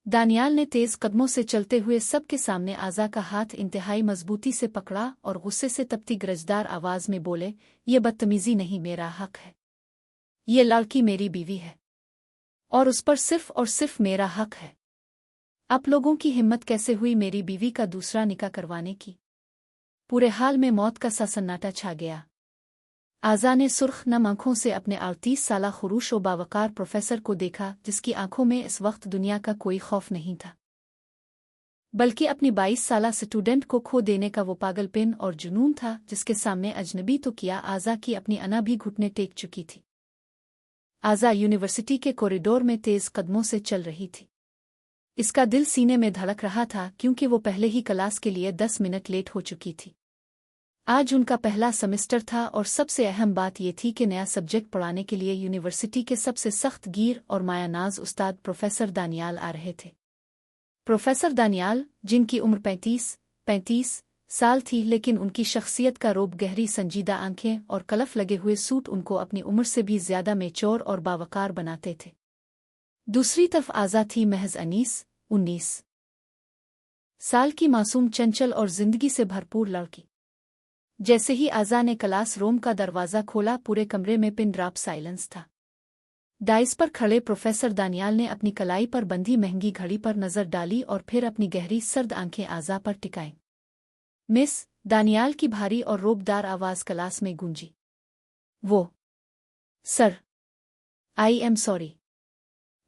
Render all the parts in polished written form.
दानियाल ने तेज कदमों से चलते हुए सबके सामने आज़ा का हाथ इंतहाई मजबूती से पकड़ा और गुस्से से तपती गरजदार आवाज में बोले, ये बदतमीजी नहीं, मेरा हक है। ये लड़की मेरी बीवी है और उस पर सिर्फ और सिर्फ मेरा हक है। आप लोगों की हिम्मत कैसे हुई मेरी बीवी का दूसरा निकाह करवाने की? पूरे हाल में मौत का सा सन्नाटा छा गया। आज़ा ने सुर्ख नम आंखों से अपने 38 साला खुरूश और बावकार प्रोफेसर को देखा, जिसकी आंखों में इस वक्त दुनिया का कोई खौफ नहीं था, बल्कि अपनी 22 साला स्टूडेंट को खो देने का वो पागलपन और जुनून था जिसके सामने अजनबी तो किया, आज़ा की अपनी अना भी घुटने टेक चुकी थी। आज़ा यूनिवर्सिटी के कॉरिडोर में तेज कदमों से चल रही थी। इसका दिल सीने में धड़क रहा था क्योंकि वो पहले ही क्लास के लिए 10 मिनट लेट हो चुकी थी। आज उनका पहला सेमेस्टर था और सबसे अहम बात यह थी कि नया सब्जेक्ट पढ़ाने के लिए यूनिवर्सिटी के सबसे सख्त गिर और मायानाज उस्ताद प्रोफेसर दानियाल आ रहे थे। प्रोफेसर दानियाल, जिनकी उम्र 35 साल थी, लेकिन उनकी शख्सियत का रोब, गहरी संजीदा आंखें और कलफ लगे हुए सूट उनको अपनी उम्र से भी ज्यादा मेच्योर और बावकार बनाते थे। दूसरी तरफ आज़ा थी महज 19 साल की मासूम, चंचल और जिंदगी से भरपूर लड़की। जैसे ही आज़ा ने क्लास रूम का दरवाज़ा खोला, पूरे कमरे में पिन ड्रॉप साइलेंस था। डाइस पर खड़े प्रोफेसर दानियाल ने अपनी कलाई पर बंधी महंगी घड़ी पर नज़र डाली और फिर अपनी गहरी सर्द आंखें आज़ा पर टिकाईं। मिस, दानियाल की भारी और रोबदार आवाज़ क्लास में गूंजी। वो, सर, आई एम सॉरी।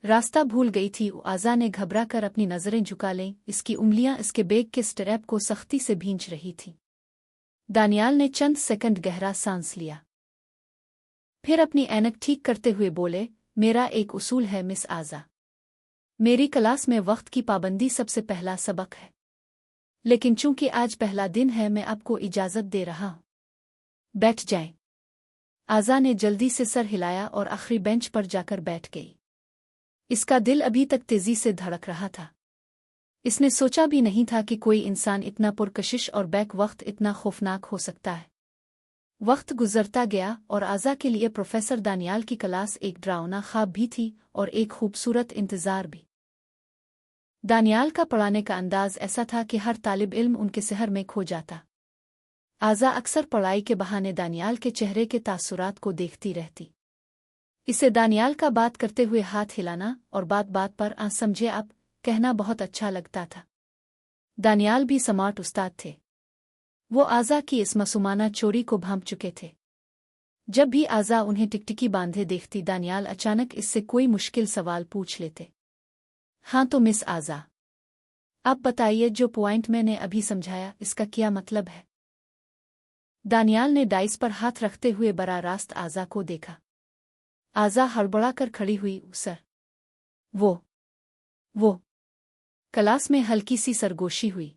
रास्ता भूल गई थी। आज़ा ने घबरा कर अपनी नज़रें झुका लें। इसकी उंगलियां इसके बैग के स्ट्रैप को सख्ती से भींच रही थीं। दानियाल ने चंद सेकंड गहरा सांस लिया, फिर अपनी ऐनक ठीक करते हुए बोले, मेरा एक उसूल है मिस आज़ा। मेरी क्लास में वक्त की पाबंदी सबसे पहला सबक है, लेकिन चूंकि आज पहला दिन है, मैं आपको इजाज़त दे रहा हूं। बैठ जाएं। आज़ा ने जल्दी से सर हिलाया और आखिरी बेंच पर जाकर बैठ गई। इसका दिल अभी तक तेजी से धड़क रहा था। इसने सोचा भी नहीं था कि कोई इंसान इतना पुरकशिश और बैक वक्त इतना खौफनाक हो सकता है। वक्त गुजरता गया और आज़ा के लिए प्रोफेसर दानियाल की क्लास एक डरावना ख्वाब भी थी और एक खूबसूरत इंतज़ार भी। दानियाल का पढ़ाने का अंदाज ऐसा था कि हर तालिब इल्म उनके सहर में खो जाता। आज़ा अक्सर पढ़ाई के बहाने दानियाल के चेहरे के तासुरात को देखती रहती। इसे दानियाल का बात करते हुए हाथ हिलाना और बात बात पर समझे आप कहना बहुत अच्छा लगता था। दानियाल भी स्मार्ट उस्ताद थे। वो आज़ा की इस मासूमाना चोरी को भांप चुके थे। जब भी आज़ा उन्हें टिकटिकी बांधे देखती, दानियाल अचानक इससे कोई मुश्किल सवाल पूछ लेते। हाँ तो मिस आज़ा, आप बताइए, जो पॉइंट मैंने अभी समझाया, इसका क्या मतलब है? दानियाल ने डाइस पर हाथ रखते हुए बराह रास्त आज़ा को देखा। आज़ा हड़बड़ा कर खड़ी हुई। सर, वो क्लास में हल्की सी सरगोशी हुई।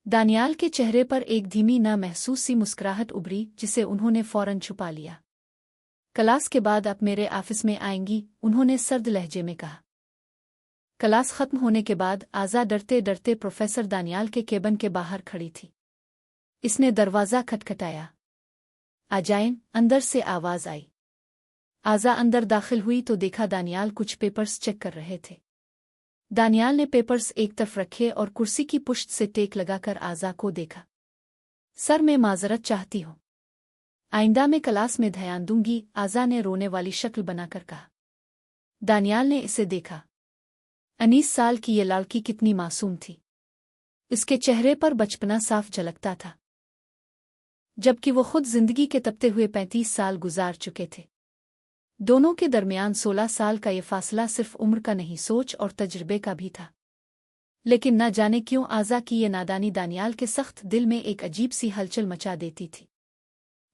दानियाल के चेहरे पर एक धीमी ना महसूस सी मुस्कुराहट उभरी, जिसे उन्होंने फौरन छुपा लिया। क्लास के बाद आप मेरे ऑफिस में आएंगी, उन्होंने सर्द लहजे में कहा। क्लास खत्म होने के बाद आज़ा डरते डरते प्रोफेसर दानियाल के केबिन के बाहर खड़ी थी। इसने दरवाज़ा खटखटाया। आ जाएं, अंदर से आवाज़ आई। आज़ा अंदर दाखिल हुई तो देखा दानियाल कुछ पेपर्स चेक कर रहे थे। दानियाल ने पेपर्स एक तरफ रखे और कुर्सी की पुश्त से टेक लगाकर आज़ा को देखा। सर, मैं माजरत चाहती हूँ, आइंदा में क्लास में ध्यान दूंगी, आज़ा ने रोने वाली शक्ल बनाकर कहा। दानियाल ने इसे देखा। 19 साल की ये लड़की कितनी मासूम थी। इसके चेहरे पर बचपना साफ झलकता था, जबकि वो खुद जिंदगी के तपते हुए 35 साल गुजार चुके थे। दोनों के दरमियान 16 साल का ये फासला सिर्फ उम्र का नहीं, सोच और तजुर्बे का भी था। लेकिन न जाने क्यों आज़ा की ये नादानी दानियाल के सख्त दिल में एक अजीब सी हलचल मचा देती थी।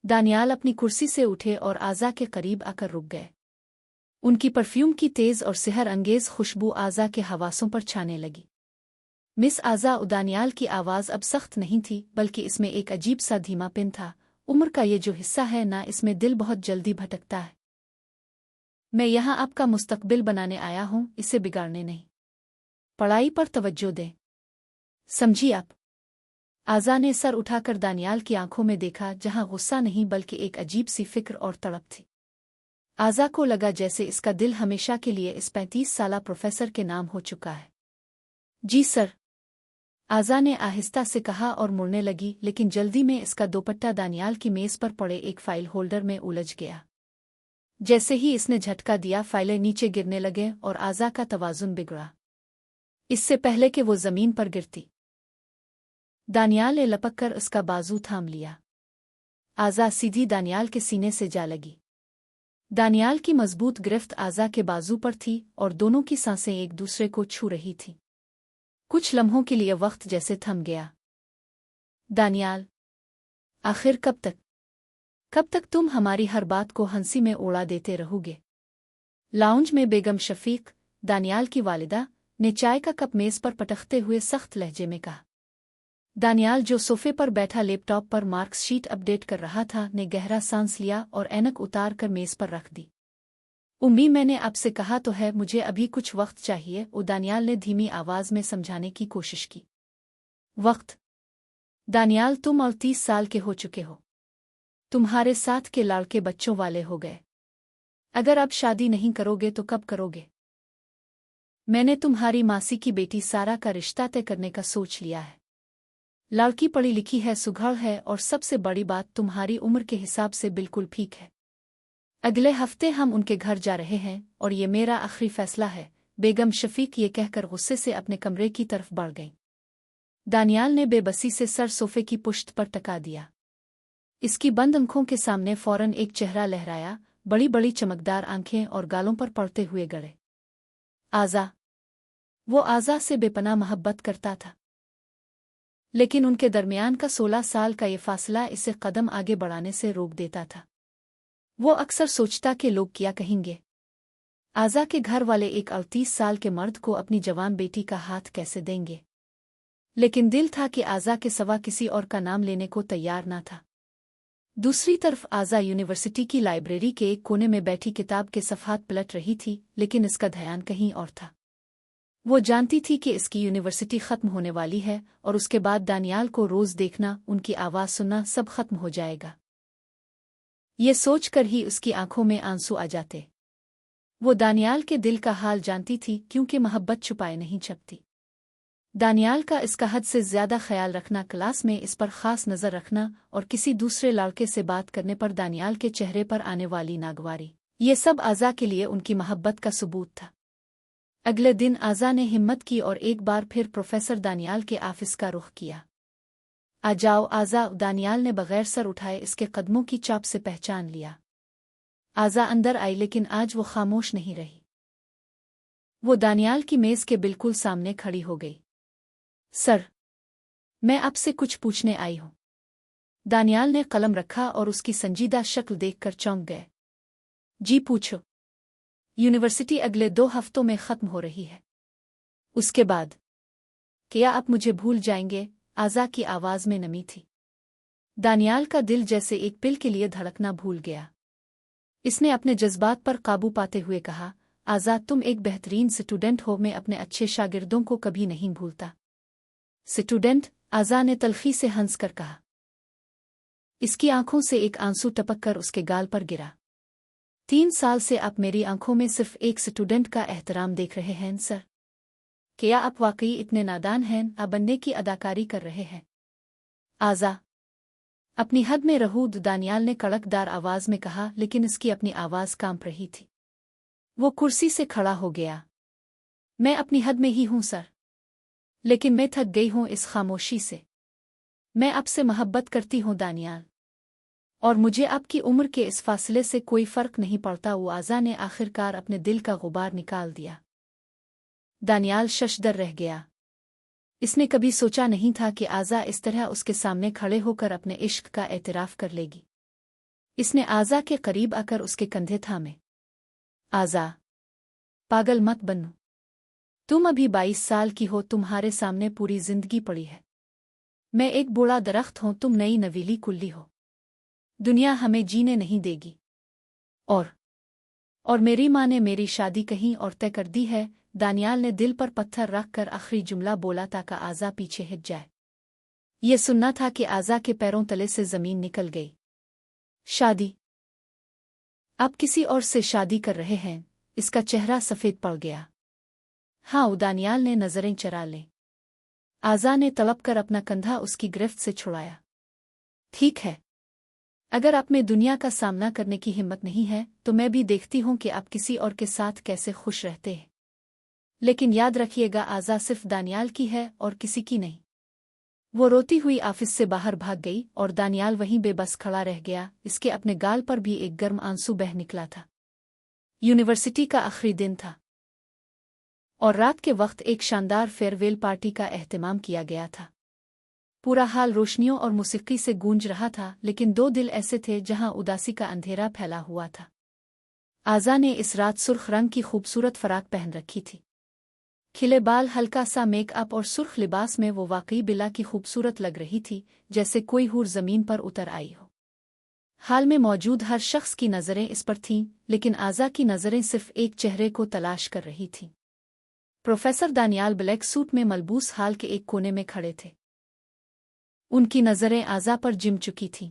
दानियाल अपनी कुर्सी से उठे और आज़ा के करीब आकर रुक गए। उनकी परफ्यूम की तेज और सेहर अंगेज खुशबू आज़ा के हवासों पर छाने लगी। मिस आज़ा, दानियाल की आवाज़ अब सख्त नहीं थी, बल्कि इसमें एक अजीब सा धीमापन था। उम्र का ये जो हिस्सा है ना, इसमें दिल बहुत जल्दी भटकता है। मैं यहाँ आपका मुस्तकबिल बनाने आया हूँ, इसे बिगाड़ने नहीं। पढ़ाई पर तवज्जो दें, समझी आप? आज़ा ने सर उठाकर दानियाल की आंखों में देखा, जहाँ गुस्सा नहीं बल्कि एक अजीब सी फिक्र और तड़प थी। आज़ा को लगा जैसे इसका दिल हमेशा के लिए इस 35 साला प्रोफेसर के नाम हो चुका है। जी सर, आज़ा ने आहिस्ता से कहा और मुड़ने लगी, लेकिन जल्दी में इसका दोपट्टा दानियाल की मेज़ पर पड़े एक फाइल होल्डर में उलझ गया। जैसे ही इसने झटका दिया, फाइलें नीचे गिरने लगे और आज़ा का तवाज़ुन बिगड़ा। इससे पहले कि वो ज़मीन पर गिरती, दानियाल ने लपक कर उसका बाजू थाम लिया। आज़ा सीधी दानियाल के सीने से जा लगी। दानियाल की मजबूत गिरफ्त आज़ा के बाजू पर थी और दोनों की सांसें एक दूसरे को छू रही थीं। कुछ लम्हों के लिए वक्त जैसे थम गया। दानियाल, आखिर कब तक तुम हमारी हर बात को हंसी में उड़ा देते रहोगे? लाउंज में बेगम शफीक, दानियाल की वालिदा, ने चाय का कप मेज़ पर पटकते हुए सख्त लहजे में कहा। दानियाल, जो सोफे पर बैठा लैपटॉप पर मार्क्सशीट अपडेट कर रहा था, ने गहरा सांस लिया और ऐनक उतार कर मेज़ पर रख दी। उम्मी, मैंने आपसे कहा तो है, मुझे अभी कुछ वक्त चाहिए, दानियाल ने धीमी आवाज़ में समझाने की कोशिश की। वक्त? दानियाल, तुम और 30 साल के हो चुके हो। तुम्हारे साथ के लड़के बच्चों वाले हो गए। अगर अब शादी नहीं करोगे तो कब करोगे? मैंने तुम्हारी मासी की बेटी सारा का रिश्ता तय करने का सोच लिया है। लड़की पढ़ी लिखी है, सुघड़ है और सबसे बड़ी बात, तुम्हारी उम्र के हिसाब से बिल्कुल ठीक है। अगले हफ्ते हम उनके घर जा रहे हैं और ये मेरा आखिरी फैसला है। बेगम शफीक ये कहकर गुस्से से अपने कमरे की तरफ बढ़ गई। दानियाल ने बेबसी से सर सोफे की पुश्त पर टका दिया। इसकी बंद आंखों के सामने फौरन एक चेहरा लहराया, बड़ी बड़ी चमकदार आंखें और गालों पर पड़ते हुए गड़े। आज़ा। वो आज़ा से बेपनाह मोहब्बत करता था, लेकिन उनके दरमियान का 16 साल का ये फासला इसे कदम आगे बढ़ाने से रोक देता था। वो अक्सर सोचता कि लोग क्या कहेंगे। आज़ा के घर वाले एक 38 साल के मर्द को अपनी जवान बेटी का हाथ कैसे देंगे? लेकिन दिल था कि आज़ा के सिवा किसी और का नाम लेने को तैयार ना था। दूसरी तरफ आज़ा यूनिवर्सिटी की लाइब्रेरी के एक कोने में बैठी किताब के सफ़हात पलट रही थी, लेकिन इसका ध्यान कहीं और था। वो जानती थी कि इसकी यूनिवर्सिटी ख़त्म होने वाली है और उसके बाद दानियाल को रोज़ देखना, उनकी आवाज़ सुनना, सब ख़त्म हो जाएगा। ये सोचकर ही उसकी आंखों में आंसू आ जाते। वो दानियाल के दिल का हाल जानती थी, क्योंकि मोहब्बत छुपाए नहीं सकती। दानियाल का इसका हद से ज़्यादा ख्याल रखना, क्लास में इस पर ख़ास नज़र रखना और किसी दूसरे लड़के से बात करने पर दानियाल के चेहरे पर आने वाली नागवारी, ये सब आज़ा के लिए उनकी मोहब्बत का सबूत था। अगले दिन आज़ा ने हिम्मत की और एक बार फिर प्रोफेसर दानियाल के ऑफिस का रुख किया। आ जाओ आज़ा, दानियाल ने बगैर सर उठाए इसके कदमों की चाप से पहचान लिया। आज़ा अंदर आई, लेकिन आज वो खामोश नहीं रही। वो दानियाल की मेज़ के बिल्कुल सामने खड़ी हो गई। सर, मैं आपसे कुछ पूछने आई हूँ। दानियाल ने कलम रखा और उसकी संजीदा शक्ल देखकर चौंक गए। जी पूछो। यूनिवर्सिटी अगले 2 हफ्तों में ख़त्म हो रही है। उसके बाद क्या आप मुझे भूल जाएंगे? आज़ा की आवाज़ में नमी थी। दानियाल का दिल जैसे एक पिल के लिए धड़कना भूल गया। इसने अपने जज्बात पर काबू पाते हुए कहा, आज़ा, तुम एक बेहतरीन स्टूडेंट हो, मैं अपने अच्छे शागिर्दों को कभी नहीं भूलता। स्टूडेंट? आज़ा ने तल्खी से हंसकर कहा। इसकी आंखों से एक आंसू टपक कर उसके गाल पर गिरा। 3 साल से आप मेरी आंखों में सिर्फ एक स्टूडेंट का एहतराम देख रहे हैं सर। क्या आप वाकई इतने नादान हैं? आप बनने की अदाकारी कर रहे हैं। आज़ा, अपनी हद में रहूं, दानियाल ने कड़कदार आवाज़ में कहा, लेकिन इसकी अपनी आवाज़ कांप रही थी। वो कुर्सी से खड़ा हो गया। मैं अपनी हद में ही हूं सर, लेकिन मैं थक गई हूं इस खामोशी से। मैं आपसे मोहब्बत करती हूं दानियाल, और मुझे आपकी उम्र के इस फासले से कोई फ़र्क नहीं पड़ता। वो आज़ा ने आखिरकार अपने दिल का गुबार निकाल दिया। दानियाल शशदर रह गया। इसने कभी सोचा नहीं था कि आज़ा इस तरह उसके सामने खड़े होकर अपने इश्क का एतराफ़ कर लेगी। इसने आज़ा के करीब आकर उसके कंधे थामे। आज़ा, पागल मत बनो। तुम अभी 22 साल की हो, तुम्हारे सामने पूरी जिंदगी पड़ी है। मैं एक बूढ़ा दरख्त हूं, तुम नई नवीली कुल्ली हो। दुनिया हमें जीने नहीं देगी। और मेरी माँ ने मेरी शादी कहीं और तय कर दी है। दानियाल ने दिल पर पत्थर रखकर आखिरी जुमला बोला ताकि आज़ा पीछे हट जाए। ये सुनना था कि आज़ा के पैरों तले से ज़मीन निकल गई। शादी? आप किसी और से शादी कर रहे हैं? इसका चेहरा सफ़ेद पड़ गया। हाँ, दानियाल ने नज़रें चरा लें। आज़ा ने तड़प कर अपना कंधा उसकी गिरफ्त से छुड़ाया। ठीक है, अगर आप में दुनिया का सामना करने की हिम्मत नहीं है तो मैं भी देखती हूँ कि आप किसी और के साथ कैसे खुश रहते हैं। लेकिन याद रखिएगा, आज़ा सिर्फ दानियाल की है और किसी की नहीं। वो रोती हुई ऑफिस से बाहर भाग गई और दानियाल वहीं बेबस खड़ा रह गया। इसके अपने गाल पर भी एक गर्म आंसू बह निकला था। यूनिवर्सिटी का आखिरी दिन था और रात के वक्त एक शानदार फेयरवेल पार्टी का एहतमाम किया गया था। पूरा हाल रोशनियों और मौसीकी से गूंज रहा था, लेकिन दो दिल ऐसे थे जहां उदासी का अंधेरा फैला हुआ था। आज़ा ने इस रात सुर्ख रंग की खूबसूरत फराक पहन रखी थी। खिले बाल, हल्का सा मेकअप और सुर्ख लिबास में वो वाकई बिला की खूबसूरत लग रही थी, जैसे कोई हूर जमीन पर उतर आई हो। हाल में मौजूद हर शख्स की नज़रें इस पर थीं, लेकिन आज़ा की नज़रें सिर्फ एक चेहरे को तलाश कर रही थीं। प्रोफेसर दानियाल ब्लैक सूट में मलबूस हाल के एक कोने में खड़े थे। उनकी नज़रें आज़ा पर जिम चुकी थीं।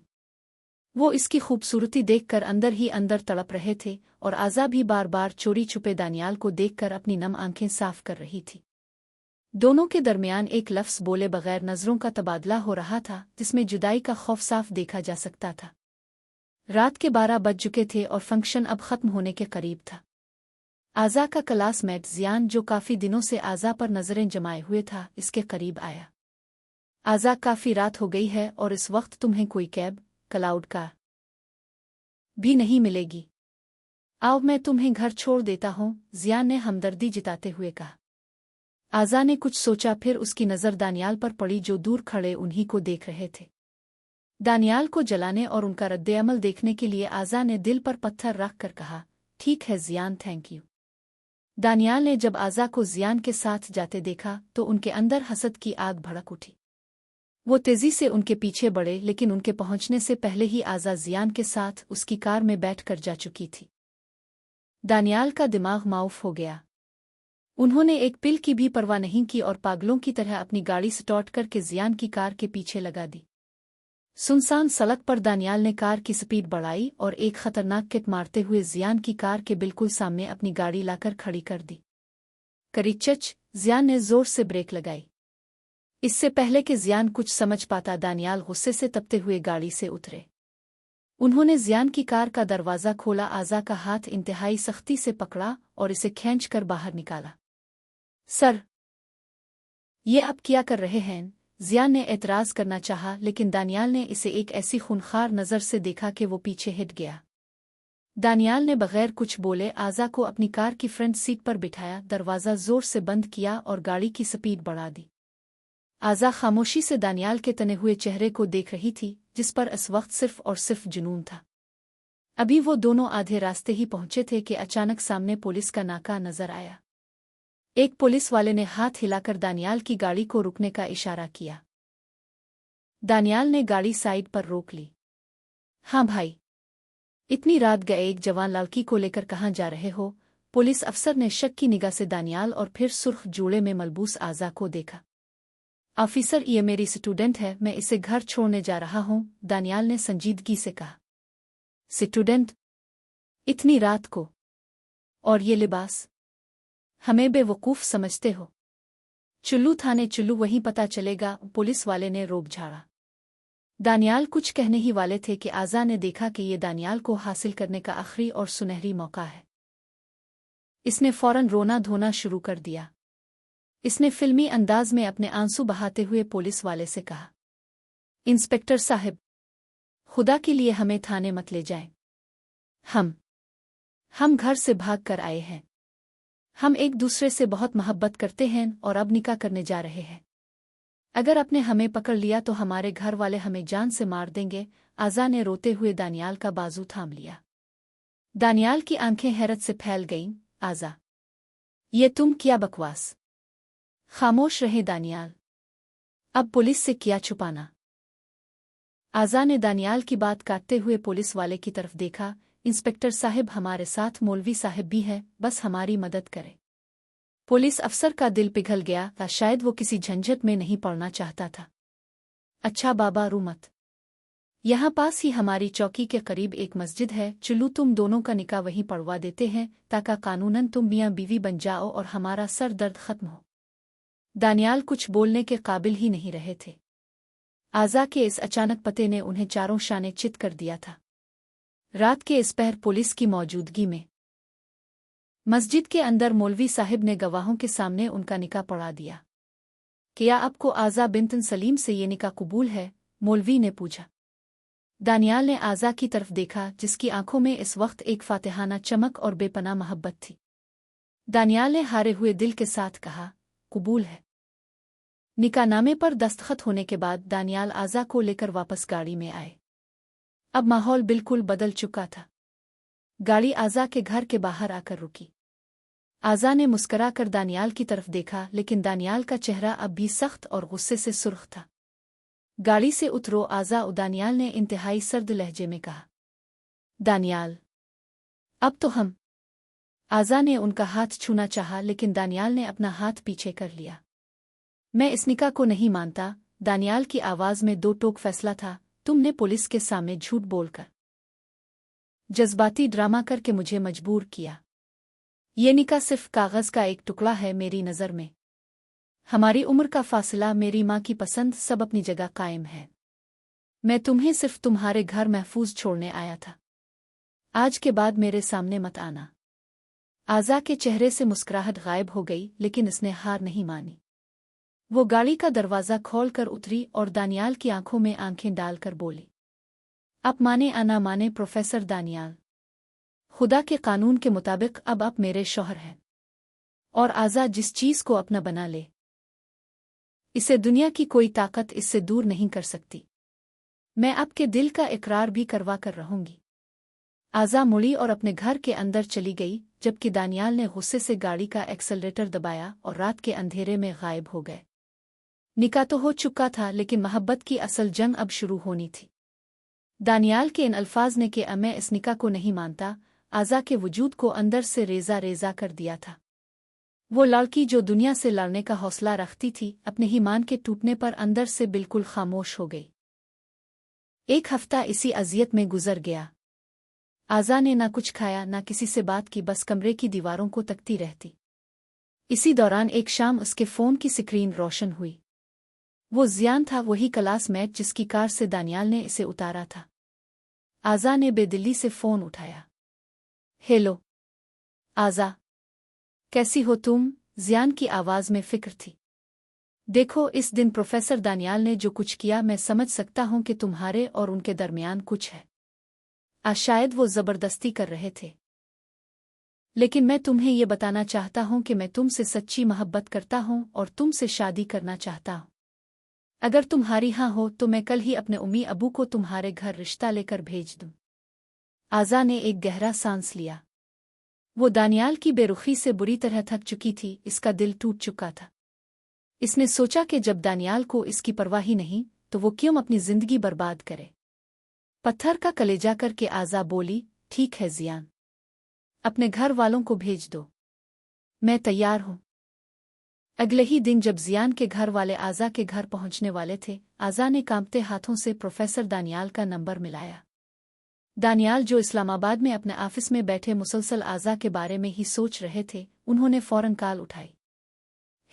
वो इसकी खूबसूरती देखकर अंदर ही अंदर तड़प रहे थे और आज़ा भी बार बार चोरी छुपे दानियाल को देखकर अपनी नम आंखें साफ कर रही थी। दोनों के दरमियान एक लफ्ज़ बोले बगैर नज़रों का तबादला हो रहा था, जिसमें जुदाई का खौफ साफ देखा जा सकता था। रात के 12 बज चुके थे और फंक्शन अब ख़त्म होने के करीब था। आज़ा का क्लासमेट ज़ियान, जो काफ़ी दिनों से आज़ा पर नज़रें जमाए हुए था, इसके करीब आया। आज़ा, काफ़ी रात हो गई है और इस वक्त तुम्हें कोई कैब, क्लाउड कार भी नहीं मिलेगी। आओ मैं तुम्हें घर छोड़ देता हूँ, ज़ियान ने हमदर्दी जताते हुए कहा। आज़ा ने कुछ सोचा, फिर उसकी नज़र दानियाल पर पड़ी, जो दूर खड़े उन्हीं को देख रहे थे। दानियाल को जलाने और उनका रद्द-ए-अमल देखने के लिए आज़ा ने दिल पर पत्थर रख कर कहा, ठीक है ज़ियान, थैंक यू। दानियाल ने जब आज़ा को ज़ियान के साथ जाते देखा तो उनके अंदर हसद की आग भड़क उठी। वो तेज़ी से उनके पीछे बढ़े, लेकिन उनके पहुंचने से पहले ही आज़ा ज़ियान के साथ उसकी कार में बैठकर जा चुकी थी। दानियाल का दिमाग माऊफ हो गया। उन्होंने एक पिल की भी परवाह नहीं की और पागलों की तरह अपनी गाड़ी स्टार्ट करके ज़ियान की कार के पीछे लगा दी। सुनसान सड़क पर दानियाल ने कार की स्पीड बढ़ाई और एक खतरनाक किक मारते हुए ज़ियान की कार के बिल्कुल सामने अपनी गाड़ी लाकर खड़ी कर दी। करीचच, ज़ियान ने जोर से ब्रेक लगाई। इससे पहले कि ज़ियान कुछ समझ पाता, दानियाल गुस्से से तपते हुए गाड़ी से उतरे। उन्होंने ज़ियान की कार का दरवाज़ा खोला, आज़ा का हाथ इंतहाई सख्ती से पकड़ा और इसे खींचकर बाहर निकाला। सर, ये आप क्या कर रहे हैं? ज़ियान ने एतराज़ करना चाहा, लेकिन दानियाल ने इसे एक ऐसी खूनखार नज़र से देखा कि वो पीछे हट गया। दानियाल ने बगैर कुछ बोले आज़ा को अपनी कार की फ्रंट सीट पर बिठाया, दरवाज़ा ज़ोर से बंद किया और गाड़ी की स्पीड बढ़ा दी। आज़ा खामोशी से दानियाल के तने हुए चेहरे को देख रही थी, जिस पर इस वक्त सिर्फ और सिर्फ जुनून था। अभी वो दोनों आधे रास्ते ही पहुंचे थे कि अचानक सामने पुलिस का नाका नजर आया। एक पुलिस वाले ने हाथ हिलाकर दानियाल की गाड़ी को रुकने का इशारा किया। दानियाल ने गाड़ी साइड पर रोक ली। हाँ भाई, इतनी रात गए एक जवान लड़की को लेकर कहाँ जा रहे हो? पुलिस अफसर ने शक की निगाह से दानियाल और फिर सुर्ख जूड़े में मलबूस आज़ा को देखा। ऑफिसर, ये मेरी स्टूडेंट है, मैं इसे घर छोड़ने जा रहा हूँ, दानियाल ने संजीदगी से कहा। स्टूडेंट? इतनी रात को? और ये लिबास? हमें बेवकूफ़ समझते हो? चुल्लू थाने चुल्लू, वहीं पता चलेगा, पुलिस वाले ने रोब झाड़ा। दानियाल कुछ कहने ही वाले थे कि आज़ा ने देखा कि ये दानियाल को हासिल करने का आखिरी और सुनहरी मौका है। इसने फौरन रोना धोना शुरू कर दिया। इसने फिल्मी अंदाज में अपने आंसू बहाते हुए पुलिस वाले से कहा, इंस्पेक्टर साहब, खुदा के लिए हमें थाने मत ले जाएं। हम घर से भाग कर आए हैं। हम एक दूसरे से बहुत मोहब्बत करते हैं और अब निकाह करने जा रहे हैं। अगर आपने हमें पकड़ लिया तो हमारे घर वाले हमें जान से मार देंगे। आज़ा ने रोते हुए दानियाल का बाजू थाम लिया। दानियाल की आंखें हैरत से फैल गईं। आज़ा, ये तुम क्या बकवास? खामोश रहे दानियाल, अब पुलिस से क्या छुपाना? आज़ा ने दानियाल की बात काटते हुए पुलिस वाले की तरफ देखा। इंस्पेक्टर साहब, हमारे साथ मौलवी साहब भी है, बस हमारी मदद करें। पुलिस अफसर का दिल पिघल गया था, शायद वो किसी झंझट में नहीं पड़ना चाहता था। अच्छा बाबा, रो मत। यहाँ पास ही हमारी चौकी के करीब एक मस्जिद है, चलो तुम दोनों का निकाह वहीं पढ़वा देते हैं, ताकि कानूनन तुम मियाँ बीवी बन जाओ और हमारा सर दर्द खत्म हो। दानियाल कुछ बोलने के काबिल ही नहीं रहे थे। आज़ा के इस अचानक पते ने उन्हें चारों शाने चित कर दिया था। रात के इस पहर पुलिस की मौजूदगी में मस्जिद के अंदर मौलवी साहिब ने गवाहों के सामने उनका निकाह पढ़ा दिया। क्या आपको आज़ा बिन्त सलीम से ये निकाह कबूल है? मौलवी ने पूछा। दानियाल ने आज़ा की तरफ देखा, जिसकी आंखों में इस वक्त एक फातिहाना चमक और बेपनाह मोहब्बत थी। दानियाल ने हारे हुए दिल के साथ कहा, कबूल है। निकाहनामे पर दस्तखत होने के बाद दानियाल आज़ा को लेकर वापस गाड़ी में आए। अब माहौल बिल्कुल बदल चुका था। गाड़ी आज़ा के घर के बाहर आकर रुकी। आज़ा ने मुस्करा कर दानियाल की तरफ देखा, लेकिन दानियाल का चेहरा अब भी सख्त और गुस्से से सुर्ख था। गाड़ी से उतरो आज़ा, दानियाल ने इंतहाई सर्द लहजे में कहा। दानियाल, अब तो हम। आज़ा ने उनका हाथ छूना चाहा, लेकिन दानियाल ने अपना हाथ पीछे कर लिया। मैं इस निकाह को नहीं मानता। दानियाल की आवाज़ में दो टोक फैसला था। तुमने पुलिस के सामने झूठ बोलकर, जज्बाती ड्रामा करके मुझे मजबूर किया। ये निकाह सिर्फ कागज़ का एक टुकड़ा है मेरी नज़र में। हमारी उम्र का फासला, मेरी माँ की पसंद, सब अपनी जगह कायम है। मैं तुम्हें सिर्फ तुम्हारे घर महफूज छोड़ने आया था। आज के बाद मेरे सामने मत आना। आज़ा के चेहरे से मुस्कुराहट गायब हो गई, लेकिन इसने हार नहीं मानी। वो गाड़ी का दरवाज़ा खोल कर उतरी और दानियाल की आंखों में आंखें डालकर बोली, अब माने आना माने प्रोफेसर दानियाल, खुदा के कानून के मुताबिक अब आप मेरे शौहर हैं। और आज़ा जिस चीज़ को अपना बना ले, इसे दुनिया की कोई ताकत इससे दूर नहीं कर सकती। मैं आपके दिल का इकरार भी करवा कर रहूंगी। आज़ा मुड़ी और अपने घर के अंदर चली गई, जबकि दानियाल ने गुस्से से गाड़ी का एक्सेलरेटर दबाया और रात के अंधेरे में गायब हो गए। निकाह तो हो चुका था, लेकिन मोहब्बत की असल जंग अब शुरू होनी थी। दानियाल के इन अल्फाज ने कि मैं इस निकाह को नहीं मानता, आज़ा के वजूद को अंदर से रेजा रेजा कर दिया था। वो लड़की जो दुनिया से लड़ने का हौसला रखती थी, अपने ही मान के टूटने पर अंदर से बिल्कुल खामोश हो गई। एक हफ्ता इसी अजियत में गुजर गया। आज़ा ने ना कुछ खाया, ना किसी से बात की, बस कमरे की दीवारों को तकती रहती। इसी दौरान एक शाम उसके फ़ोन की स्क्रीन रोशन हुई। वो ज़ियान था, वही क्लासमेट जिसकी कार से दानियाल ने इसे उतारा था। आज़ा ने बेदिली से फ़ोन उठाया। हेलो आज़ा, कैसी हो तुम? ज़ियान की आवाज़ में फ़िक्र थी। देखो, इस दिन प्रोफेसर दानियाल ने जो कुछ किया, मैं समझ सकता हूँ कि तुम्हारे और उनके दरमियान कुछ है। शायद वो ज़बरदस्ती कर रहे थे, लेकिन मैं तुम्हें ये बताना चाहता हूँ कि मैं तुमसे सच्ची मोहब्बत करता हूँ और तुमसे शादी करना चाहता हूँ। अगर तुम्हारी हाँ हो तो मैं कल ही अपने उम्मी अबू को तुम्हारे घर रिश्ता लेकर भेज दूँ। आज़ा ने एक गहरा सांस लिया। वो दानियाल की बेरुखी से बुरी तरह थक चुकी थी, इसका दिल टूट चुका था। इसने सोचा कि जब दानियाल को इसकी परवाह ही नहीं, तो वो क्यों अपनी जिंदगी बर्बाद करे। पत्थर का कलेजा करके आज़ा बोली, ठीक है ज़ियान, अपने घर वालों को भेज दो, मैं तैयार हूँ। अगले ही दिन जब ज़ियान के घर वाले आज़ा के घर पहुँचने वाले थे, आज़ा ने कांपते हाथों से प्रोफेसर दानियाल का नंबर मिलाया। दानियाल, जो इस्लामाबाद में अपने ऑफिस में बैठे मुसलसल आज़ा के बारे में ही सोच रहे थे, उन्होंने फ़ौरन कॉल उठाई।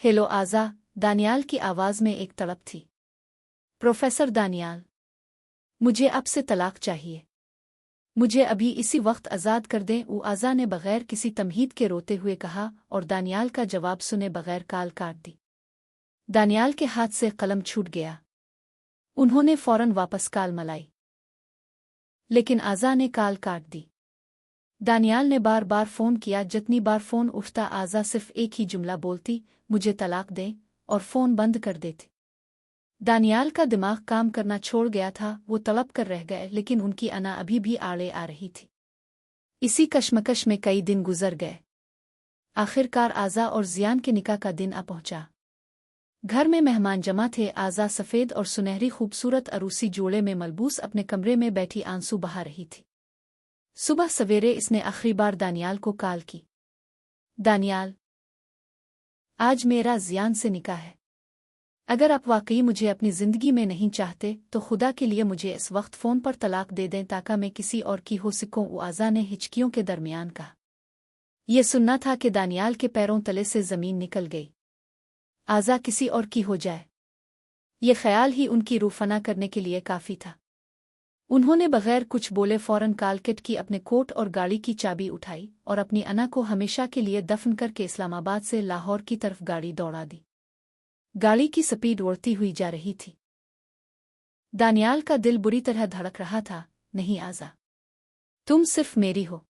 हेलो आज़ा, दानियाल की आवाज़ में एक तड़प थी। प्रोफेसर दानियाल, मुझे आपसे तलाक चाहिए। मुझे अभी इसी वक्त आज़ाद कर दें, आज़ा ने बगैर किसी तमहीद के रोते हुए कहा, और दानियाल का जवाब सुने बगैर कॉल काट दी। दानियाल के हाथ से कलम छूट गया। उन्होंने फ़ौरन वापस कॉल मलाई, लेकिन आज़ा ने कॉल काट दी। दानियाल ने बार बार फ़ोन किया। जितनी बार फ़ोन उठता, आज़ा सिर्फ एक ही जुमला बोलती, मुझे तलाक दें, और फ़ोन बंद कर देती। दानियाल का दिमाग काम करना छोड़ गया था। वो तड़प कर रह गए, लेकिन उनकी अना अभी भी आड़े आ रही थी। इसी कश्मकश में कई दिन गुजर गए। आखिरकार आज़ा और ज़ियान के निकाह का दिन आ पहुंचा। घर में मेहमान जमा थे। आज़ा सफ़ेद और सुनहरी खूबसूरत अरूसी जोड़े में मलबूस अपने कमरे में बैठी आंसू बहा रही थी। सुबह सवेरे इसने आखिरी बार दानियाल को कॉल की। दानियाल, आज मेरा ज़ियान से निकाह है। अगर आप वाकई मुझे अपनी ज़िंदगी में नहीं चाहते, तो खुदा के लिए मुझे इस वक्त फ़ोन पर तलाक दे दें, ताकि मैं किसी और की हो सकूं। आज़ा ने हिचकियों के दरमियान कहा। यह सुनना था कि दानियाल के पैरों तले से ज़मीन निकल गई। आज़ा किसी और की हो जाए। ये ख्याल ही उनकी रूह फना करने के लिए काफ़ी था। उन्होंने बगैर कुछ बोले फौरन कालकेट की अपने कोट और गाड़ी की चाबी उठाई और अपनी अना को हमेशा के लिए दफन करके इस्लामाबाद से लाहौर की तरफ गाड़ी दौड़ा दी। गाड़ी की स्पीड बढ़ती हुई जा रही थी। दानियाल का दिल बुरी तरह धड़क रहा था। नहीं आज़ा, तुम सिर्फ मेरी हो।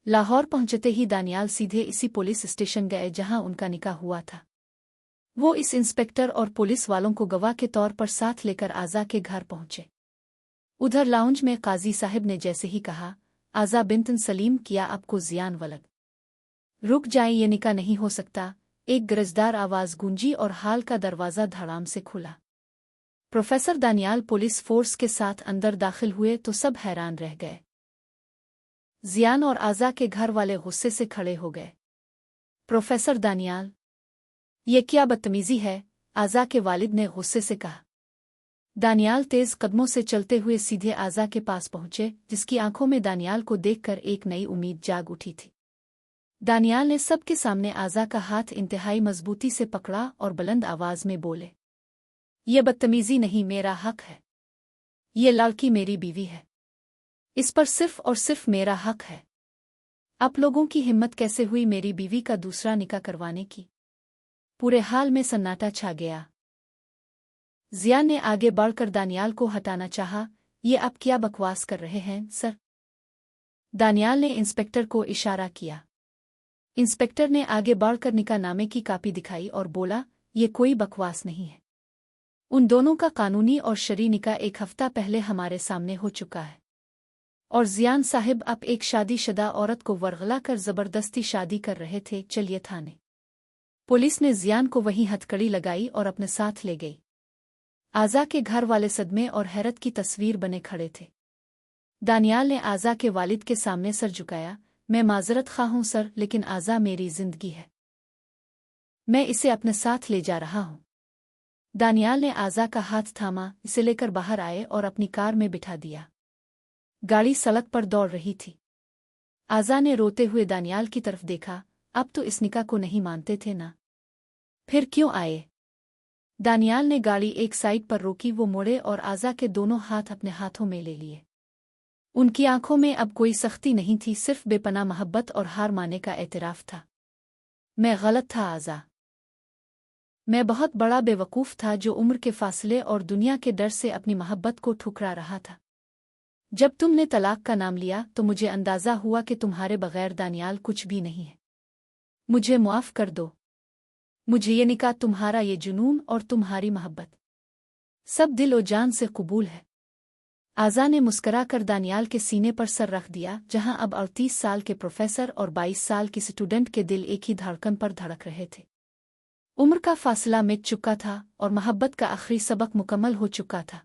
लाहौर पहुंचते ही दानियाल सीधे इसी पुलिस स्टेशन गए जहां उनका निकाह हुआ था। वो इस इंस्पेक्टर और पुलिस वालों को गवाह के तौर पर साथ लेकर आज़ा के घर पहुंचे। उधर लाउंज में काजी साहब ने जैसे ही कहा, आज़ा बिन्त सलीम किया आपको जियान वलद, रुक जाए, ये निकाह नहीं हो सकता, एक गरजदार आवाज़ गूंजी और हाल का दरवाज़ा धड़ाम से खुला। प्रोफेसर दानियाल पुलिस फोर्स के साथ अंदर दाखिल हुए तो सब हैरान रह गए। जियान और आज़ा के घर वाले गुस्से से खड़े हो गए। प्रोफेसर दानियाल, ये क्या बदतमीजी है? आज़ा के वालिद ने गुस्से से कहा। दानियाल तेज कदमों से चलते हुए सीधे आज़ा के पास पहुंचे, जिसकी आंखों में दानियाल को देखकर एक नई उम्मीद जाग उठी थी। दानियाल ने सबके सामने आज़ा का हाथ इंतहाई मजबूती से पकड़ा और बुलंद आवाज में बोले, ये बदतमीजी नहीं, मेरा हक है। ये लड़की मेरी बीवी है। इस पर सिर्फ और सिर्फ मेरा हक है। आप लोगों की हिम्मत कैसे हुई मेरी बीवी का दूसरा निकाह करवाने की? पूरे हाल में सन्नाटा छा गया। जियान ने आगे बढ़कर दानियाल को हटाना चाहा। ये आप क्या बकवास कर रहे हैं सर? दानियाल ने इंस्पेक्टर को इशारा किया। इंस्पेक्टर ने आगे बढ़कर निकाहनामे की कॉपी दिखाई और बोला, ये कोई बकवास नहीं है। उन दोनों का कानूनी और शरई निकाह एक हफ्ता पहले हमारे सामने हो चुका है। और जियान साहिब आप एक शादीशुदा औरत को वरगला कर जबरदस्ती शादी कर रहे थे, चलिए थाने। पुलिस ने जियान को वहीं हथकड़ी लगाई और अपने साथ ले गई। आज़ा के घर वाले सदमे और हैरत की तस्वीर बने खड़े थे। दानियाल ने आज़ा के वालिद के सामने सर झुकाया। मैं माजरत खा हूं सर, लेकिन आज़ा मेरी जिंदगी है। मैं इसे अपने साथ ले जा रहा हूं। दानियाल ने आज़ा का हाथ थामा, इसे लेकर बाहर आए और अपनी कार में बिठा दिया। गाड़ी सड़क पर दौड़ रही थी। आज़ा ने रोते हुए दानियाल की तरफ देखा। अब तो इस निकाह को नहीं मानते थे ना? फिर क्यों आए? दानियाल ने गाड़ी एक साइड पर रोकी। वो मुड़े और आज़ा के दोनों हाथ अपने हाथों में ले लिए। उनकी आंखों में अब कोई सख्ती नहीं थी, सिर्फ बेपनाह मोहब्बत और हार माने का एतराफ़ था। मैं गलत था आज़ा। मैं बहुत बड़ा बेवकूफ़ था जो उम्र के फासले और दुनिया के डर से अपनी मोहब्बत को ठुकरा रहा था। जब तुमने तलाक का नाम लिया तो मुझे अंदाज़ा हुआ कि तुम्हारे बगैर दानियाल कुछ भी नहीं है। मुझे मुआफ़ कर दो। मुझे ये निकाह, तुम्हारा ये जुनून और तुम्हारी मोहब्बत सब दिल और जान से कबूल है। आज़ा ने मुस्करा कर दानियाल के सीने पर सर रख दिया, जहां अब 38 साल के प्रोफेसर और 22 साल की स्टूडेंट के दिल एक ही धड़कन पर धड़क रहे थे। उम्र का फासला मिट चुका था और मोहब्बत का आखिरी सबक मुकम्मल हो चुका था।